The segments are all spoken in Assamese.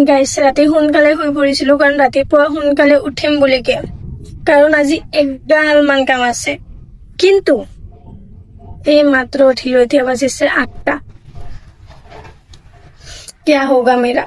গাইছ ৰাতি সোনকালে শুই পৰিছিলো কাৰণ ৰাতিপুৱা সোনকালে উঠিম বুলিকে, কাৰণ আজি একগাল মান কাম আছে। কিন্তু এই মাত্ৰ উঠিলো, এতিয়া বাজিছে 8টা। क्या होगा मेरा।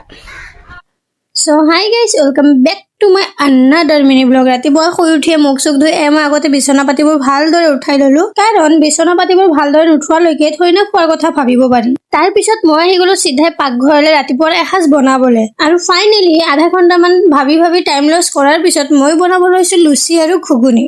So hi guys, welcome back to my another mini blog. ৰাতিপুৱা শুই উঠিয়ে মুখ চুখ ধুই মই আগতে বিচনা পাতিবোৰ ভালদৰে উঠাই ললো, কাৰণ বিচনা পাতিবোৰ ভালদৰে নুঠোৱালৈকে থৈ না খোৱাৰ কথা ভাবিব পাৰি। তাৰ পিছত মই আহি গলো চিধাই পাকঘৰলৈ ৰাতিপুৱাৰ এসাঁজ বনাবলৈ। আৰু ফাইনেলি আধা ঘণ্টামান ভাবি ভাবি টাইম লছ কৰাৰ পিছত মই বনাব লৈছো লুচি আৰু ঘুগুনি।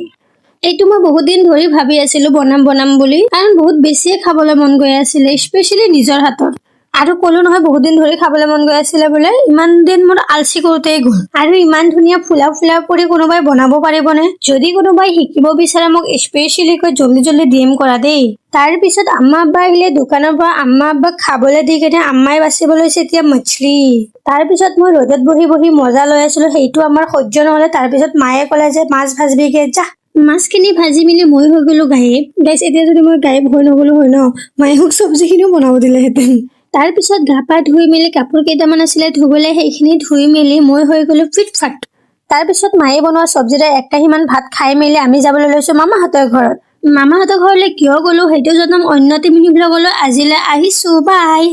এইটো মই বহুত দিন ধৰি ভাবি আছিলো বনাম বুলি, কাৰণ বহুত বেছিয়ে খাবলৈ মন গৈ আছিলে, স্পেচিয়েলি নিজৰ হাতৰ। আৰু কলো নহয় বহুত দিন ধৰি খাবলৈ মন গৈ আছিলে বোলে, ইমান দিন মোৰ আলচি কৰোঁতেই গ'ল। আৰু ইমান ধুনীয়া ফুলা কৰি কোনোবাই বনাব পাৰিবনে? যদি কোনোবাই শিকিব বিচাৰে মোক স্পেচিয়েলি কৈ জল্দি ডিএম কৰা দেই। তাৰ পিছত আম্মা আব্বা আহিলে দোকানৰ পৰা, আম্মা আব্বাক খাবলৈ দি কেনে আম্মাই বাচিব লৈছে এতিয়া মছলি। তাৰ পিছত মই ৰ'দত বহি মজা লৈ আছিলো, সেইটো আমাৰ সহ্য নহলে। তাৰ পিছত মায়ে ক'লে যে মাছ ভাজবিগে যা। মাছখিনি ভাজি মেলি মই হৈ গলো গায়ব। গাইছ, এতিয়া যদি মই গায়ব হৈ নগলো হয় ন, মায়ে মোক চব্জিখিনিও বনাব দিলেহেঁতেন। তাৰ পিছত গা পা ধুই মেলি কাপোৰ কেইটামান আছিলে ধুবলৈ, সেইখিনি ধুই মেলি মই হৈ গলো ফিট ফাট। তাৰ পিছত মায়ে বনোৱা চব্জিৰে 1 কাঁহীমান ভাত খাই মেলি আমি যাবলৈ লৈছো মামাহঁতৰ ঘৰত। মামাহঁতৰ ঘৰলৈ কিয় গলো সেইটো জনাম অন্য টি মিনি ব্লগলৈ। আজিলৈ আহিছো, বাই।